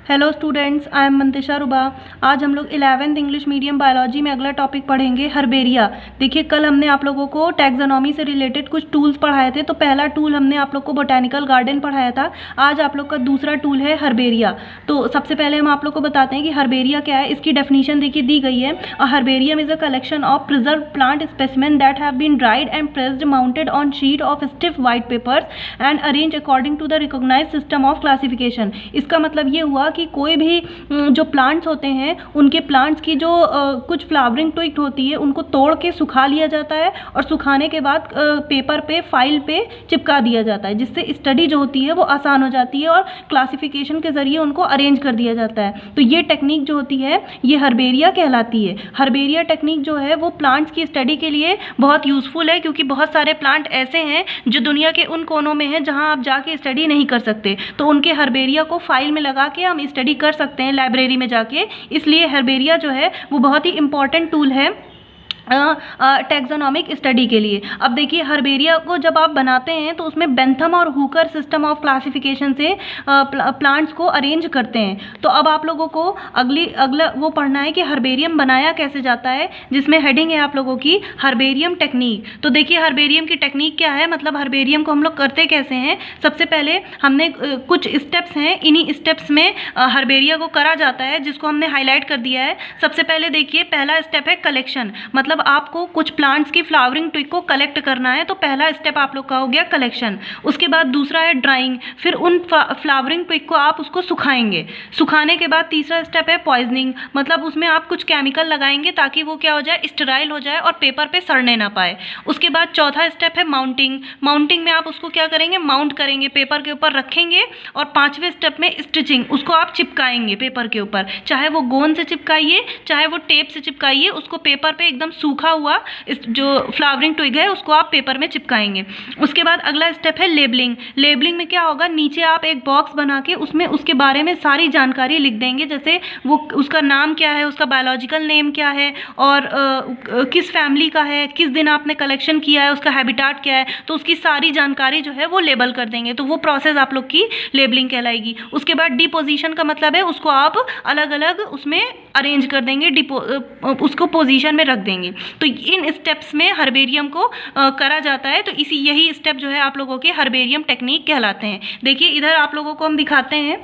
Hello students, I am Mantisha रुबा। आज हम लोग 11th इंग्लिश मीडियम बायोलॉजी में अगला टॉपिक पढ़ेंगे हर्बेरिया। देखिए, कल हमने आप लोगों को टैक्सोनॉमी से रिलेटेड कुछ टूल्स पढ़ाए थे। तो पहला टूल हमने आप लोग को बोटैनिकल गार्डन पढ़ाया था। आज आप लोग का दूसरा टूल है हर्बेरिया। तो सबसे पहले हम आप लोग को बताते हैं कि हर्बेरिया क्या है। इसकी डेफिनेशन देखिए दी गई है। Herbarium is a collection of preserve plant specimen that have been dried and pressed mounted on sheet of stiff white papers and arrange according to the recognised system of classification. इसका मतलब ये हुआ कि कोई भी जो प्लांट्स होते हैं उनके प्लांट्स की जो कुछ फ्लावरिंग ट्विग होती है उनको तोड़ के सुखा लिया जाता है और सुखाने के बाद पेपर पे फाइल पे चिपका दिया जाता है, जिससे स्टडी जो होती है वो आसान हो जाती है और क्लासिफिकेशन के ज़रिए उनको अरेंज कर दिया जाता है। तो ये टेक्निक जो होती है ये हर्बेरिया कहलाती है। हर्बेरिया टेक्निक जो है वो प्लांट्स की स्टडी के लिए बहुत यूज़फुल है, क्योंकि बहुत सारे प्लांट ऐसे हैं जो दुनिया के उन कोनों में हैं जहाँ आप जाके स्टडी नहीं कर सकते। तो उनके हर्बेरिया को फाइल में लगा के हम स्टडी कर सकते हैं लाइब्रेरी में जाके। इसलिए हर्बेरिया जो है वो बहुत ही इंपॉर्टेंट टूल है टैक्सोनॉमिक स्टडी के लिए। अब देखिए, हर्बेरिया को जब आप बनाते हैं तो उसमें बेंथम और हुकर सिस्टम ऑफ क्लासिफिकेशन से प्लांट्स को अरेंज करते हैं। तो अब आप लोगों को अगला वो पढ़ना है कि हर्बेरियम बनाया कैसे जाता है, जिसमें हेडिंग है आप लोगों की हर्बेरियम टेक्निक। तो देखिए, हर्बेरियम की टेक्निक क्या है, मतलब हर्बेरियम को हम लोग करते कैसे हैं। सबसे पहले हमने कुछ स्टेप्स हैं, इन्हीं स्टेप्स में हर्बेरिया को करा जाता है, जिसको हमने हाईलाइट कर दिया है। सबसे पहले देखिए, पहला स्टेप है कलेक्शन। मतलब आपको कुछ प्लांट्स की फ्लावरिंग ट्विग को कलेक्ट करना है, तो पहला स्टेप आप लोग का हो गया कलेक्शन। उसके बाद दूसरा है ड्राइंग, फिर उन फ्लावरिंग ट्विग को आप उसको सुखाएंगे। सुखाने के बाद तीसरा स्टेप है पॉइजनिंग, मतलब उसमें आप कुछ केमिकल लगाएंगे ताकि वो क्या हो जाए, स्टेराइल हो जाए और पेपर पे सड़ने ना पाए। उसके बाद चौथा स्टेप है माउंटिंग। माउंटिंग में आप उसको क्या करेंगे, माउंट करेंगे, पेपर के ऊपर रखेंगे। और पांचवें स्टेप में स्टिचिंग, उसको आप चिपकाएंगे पेपर के ऊपर, चाहे वो गोंद से चिपकाइए चाहे वो टेप से चिपकाइए। उसको पेपर पे एकदम सूखा हुआ जो फ्लावरिंग ट्विग है उसको आप पेपर में चिपकाएंगे। उसके बाद अगला स्टेप है लेबलिंग। लेबलिंग में क्या होगा, नीचे आप एक बॉक्स बना के उसमें उसके बारे में सारी जानकारी लिख देंगे, जैसे वो उसका नाम क्या है, उसका बायोलॉजिकल नेम क्या है और किस फैमिली का है, किस दिन आपने कलेक्शन किया है, उसका हैबिटाट क्या है। तो उसकी सारी जानकारी जो है वो लेबल कर देंगे। तो वो प्रोसेस आप लोग की लेबलिंग कहलाएगी। उसके बाद डिपोजिशन का मतलब है उसको आप अलग अलग उसमें अरेंज कर देंगे, उसको पोजीशन में रख देंगे। तो इन स्टेप्स में हर्बेरियम को करा जाता है। तो यही स्टेप जो है आप लोगों के हर्बेरियम टेक्निक कहलाते हैं। देखिए, इधर आप लोगों को हम दिखाते हैं,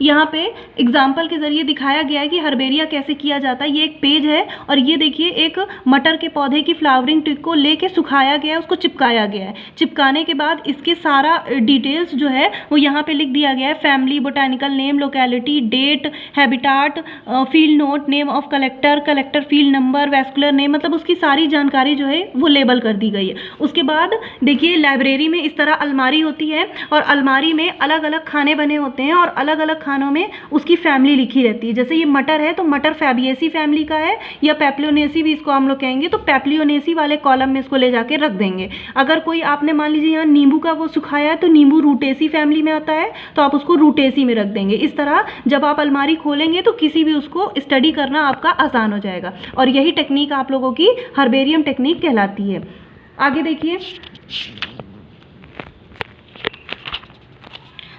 यहाँ पे एग्जाम्पल के ज़रिए दिखाया गया है कि हर्बेरिया कैसे किया जाता है। ये एक पेज है और ये देखिए एक मटर के पौधे की फ्लावरिंग ट्विग को लेके सुखाया गया है, उसको चिपकाया गया है। चिपकाने के बाद इसके सारा डिटेल्स जो है वो यहाँ पे लिख दिया गया है। Family, botanical name, locality, date, habitat, field note, name of collector, collector field number, vascular name, मतलब उसकी सारी जानकारी जो है वो लेबल कर दी गई है। उसके बाद देखिए, लाइब्रेरी में इस तरह अलमारी होती है और अलमारी में अलग अलग खाने बने होते हैं और अलग अलग खानों में उसकी फैमिली लिखी रहती है। जैसे ये मटर है तो मटर फैबिएसी फैमिली का है, या पेप्लियोनेसी भी इसको हम लोग कहेंगे, तो पेप्लियोनेसी वाले कॉलम में इसको ले जाके रख देंगे। अगर कोई आपने मान लीजिए यहाँ नींबू का वो सुखाया है तो नींबू रूटेसी फैमिली में आता है, तो आप उसको रूटेसी में रख देंगे। इस तरह जब आप अलमारी खोलेंगे तो किसी भी उसको स्टडी करना आपका आसान हो जाएगा। और यही टेक्निक आप लोगों की हर्बेरियम टेक्निक कहलाती है। आगे देखिए,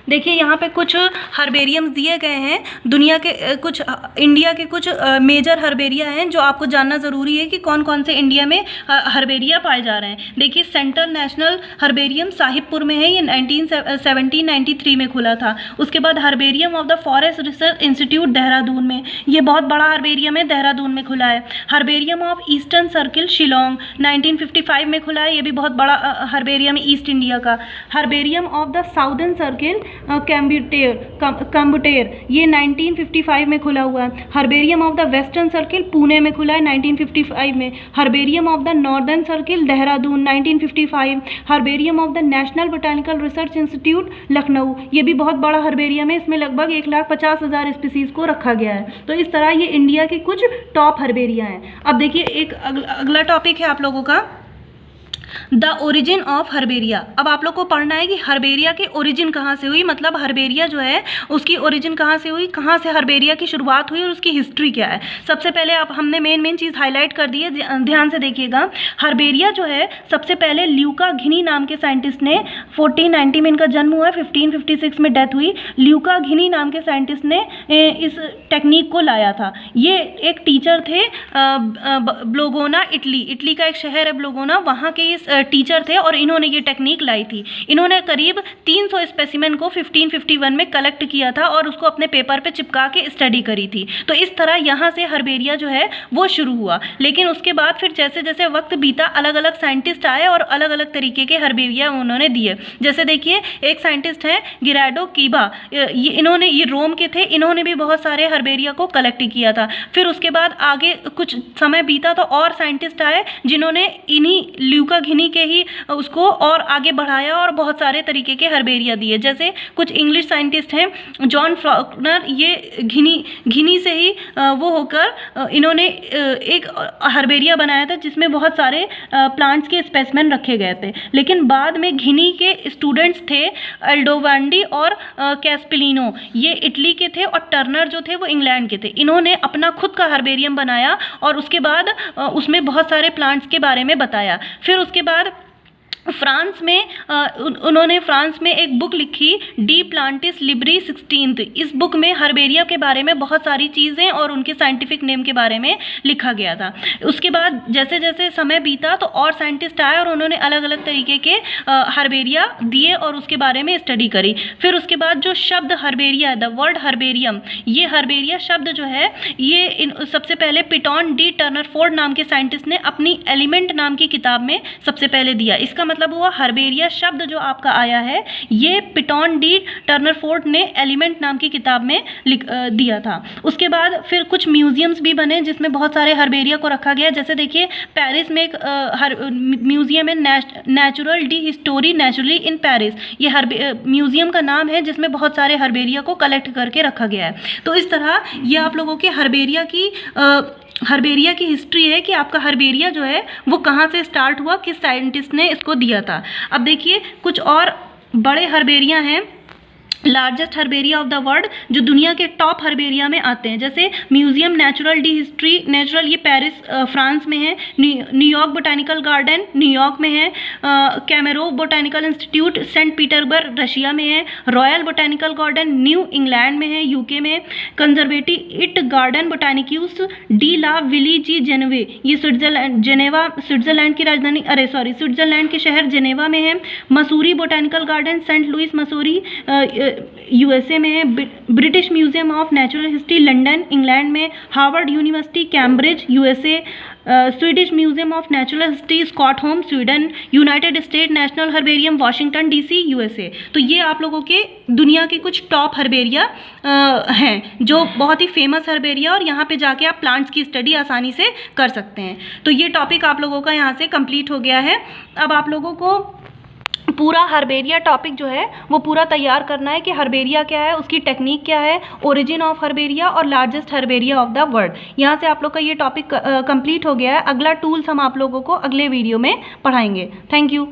देखिए यहाँ पे कुछ हर्बेरियम्स दिए गए हैं। दुनिया के कुछ, इंडिया के कुछ मेजर हर्बेरिया हैं जो आपको जानना ज़रूरी है कि कौन कौन से इंडिया में हर्बेरिया पाए जा रहे हैं। देखिए, सेंट्रल नेशनल हर्बेरियम साहिबपुर में है, ये 1793 में खुला था। उसके बाद herbarium of the forest research institute Dehradun में, ये बहुत बड़ा हर्बेरियम है, देहरादून में खुला है। Herbarium of eastern circle Shillong 1955 में खुला है, ये भी बहुत बड़ा हर्बेरियम है ईस्ट इंडिया का। Herbarium of the southern circle Coimbatore, ये 1955 में खुला हुआ है। Herbarium of the western circle Pune में खुला है 1955 में। Herbarium of the northern circle Dehradun 1955। Herbarium of the national botanical research institute Lucknow, ये भी बहुत बड़ा हर्बेरियम है, इसमें लगभग 1,50,000 स्पीसीज को रखा गया है। तो इस तरह ये इंडिया के कुछ टॉप हर्बेरिया हैं। अब देखिए, एक अगला टॉपिक है आप लोगों का द ओरिजिन ऑफ हर्बेरिया। अब आप लोग को पढ़ना है कि हर्बेरिया की ओरिजिन कहाँ से हुई, मतलब हर्बेरिया जो है उसकी ओरिजिन कहाँ से हुई, कहाँ से हर्बेरिया की शुरुआत हुई और उसकी हिस्ट्री क्या है। सबसे पहले आप हमने मेन चीज़ हाईलाइट कर दी है, ध्यान से देखिएगा। हर्बेरिया जो है सबसे पहले ल्यूका घिनी नाम के साइंटिस्ट ने 1490 में इनका जन्म हुआ, 1556 में डेथ हुई। ल्यूका घिनी नाम के साइंटिस्ट ने इस टेक्निक को लाया था। ये एक टीचर थे ब्लोगोना, इटली का एक शहर है ब्लोगोना, वहाँ के टीचर थे और इन्होंने ये टेक्निक लाई थी। इन्होंने करीब 300 स्पेसिमेन को 1551 में कलेक्ट किया था और उसको अपने पेपर पे चिपका के स्टडी करी थी। तो इस तरह यहाँ से हर्बेरिया जो है वो शुरू हुआ। लेकिन उसके बाद फिर जैसे जैसे वक्त बीता अलग अलग साइंटिस्ट आए और अलग अलग तरीके के हर्बेरिया उन्होंने दिए। जैसे देखिए एक साइंटिस्ट हैं गिराडो कीबा, ये रोम के थे, इन्होंने भी बहुत सारे हर्बेरिया को कलेक्ट किया था। फिर उसके बाद आगे कुछ समय बीता तो और साइंटिस्ट आए जिन्होंने इन्हीं ल्यूका घिनी के ही उसको और आगे बढ़ाया और बहुत सारे तरीके के हर्बेरिया दिए। जैसे कुछ इंग्लिश साइंटिस्ट हैं जॉन फ्लॉकनर, ये घिनी से ही वो होकर इन्होंने एक हर्बेरिया बनाया था जिसमें बहुत सारे प्लांट्स के स्पेसिमेन रखे गए थे। लेकिन बाद में घिनी के स्टूडेंट्स थे एल्डोवांडी और कैस्पिलिनो, ये इटली के थे और टर्नर जो थे वो इंग्लैंड के थे। इन्होंने अपना खुद का हर्बेरियम बनाया और उसके बाद उसमें बहुत सारे प्लांट्स के बारे में बताया। फिर उसके बाद फ्रांस में उन्होंने फ्रांस में एक बुक लिखी डी प्लांटिस लिब्री 16th। इस बुक में हर्बेरिया के बारे में बहुत सारी चीज़ें और उनके साइंटिफिक नेम के बारे में लिखा गया था। उसके बाद जैसे जैसे समय बीता तो और साइंटिस्ट आए और उन्होंने अलग अलग तरीके के हर्बेरिया दिए और उसके बारे में स्टडी करी। फिर उसके बाद जो शब्द हर्बेरिया, द वर्ड हर्बेरियम, ये हर्बेरिया शब्द जो है ये सबसे पहले पिटॉन डी टर्नरफोर्ड नाम के साइंटिस्ट ने अपनी एलिमेंट नाम की किताब में सबसे पहले दिया। इसका मतलब हुआ हर्बेरिया शब्द जो आपका आया है ये पिटॉन डी टर्नरफोर्ड ने एलिमेंट नाम की किताब में दिया था। उसके बाद फिर कुछ म्यूजियम्स भी बने जिसमें बहुत सारे हर्बेरिया को रखा गया। जैसे देखिए पेरिस में एक म्यूजियम है natural D history naturally in Paris, ये म्यूजियम का नाम है जिसमें बहुत सारे हर्बेरिया को कलेक्ट करके रखा गया है। तो इस तरह ये आप लोगों के हर्बेरिया की हिस्ट्री है कि आपका हर्बेरिया जो है वो कहाँ से स्टार्ट हुआ, किस साइंटिस्ट ने इसको दिया था। अब देखिए कुछ और बड़े हर्बेरिया हैं, largest herbaria of the world जो दुनिया के टॉप हर्बेरिया में आते हैं। जैसे म्यूजियम नेचुरल डी हिस्ट्री नेचुरल, ये पेरिस फ्रांस में है। न्यूयॉर्क बोटानिकल गार्डन न्यूयॉर्क में है। Komarov botanical institute Saint Petersburg Russia में है। Royal botanical garden new England में है यूके में। कंजर्वेटिव इट गार्डन बोटानिक्यूस डी ला विलीजी जेनेवे, ये स्विट्जरलैंड की राजधानी स्विट्जरलैंड के शहर जेनेवा में है। Missouri botanical garden Saint Louis Missouri USA में है। British museum of natural history London England में। Harvard university Cambridge USA. Swedish museum of natural history Stockholm Sweden. United State national herbarium Washington DC USA. तो ये आप लोगों के दुनिया के कुछ टॉप हर्बेरिया हैं जो बहुत ही फेमस हर्बेरिया, और यहाँ पे जाके आप प्लांट्स की स्टडी आसानी से कर सकते हैं। तो ये टॉपिक आप लोगों का यहाँ से कंप्लीट हो गया है। अब आप लोगों को पूरा हर्बेरिया टॉपिक जो है वो पूरा तैयार करना है कि हर्बेरिया क्या है, उसकी टेक्निक क्या है, ओरिजिन ऑफ हर्बेरिया और largest herbaria of the world. यहाँ से आप लोग का ये टॉपिक कंप्लीट हो गया है। अगला टूल्स हम आप लोगों को अगले वीडियो में पढ़ाएंगे। Thank you.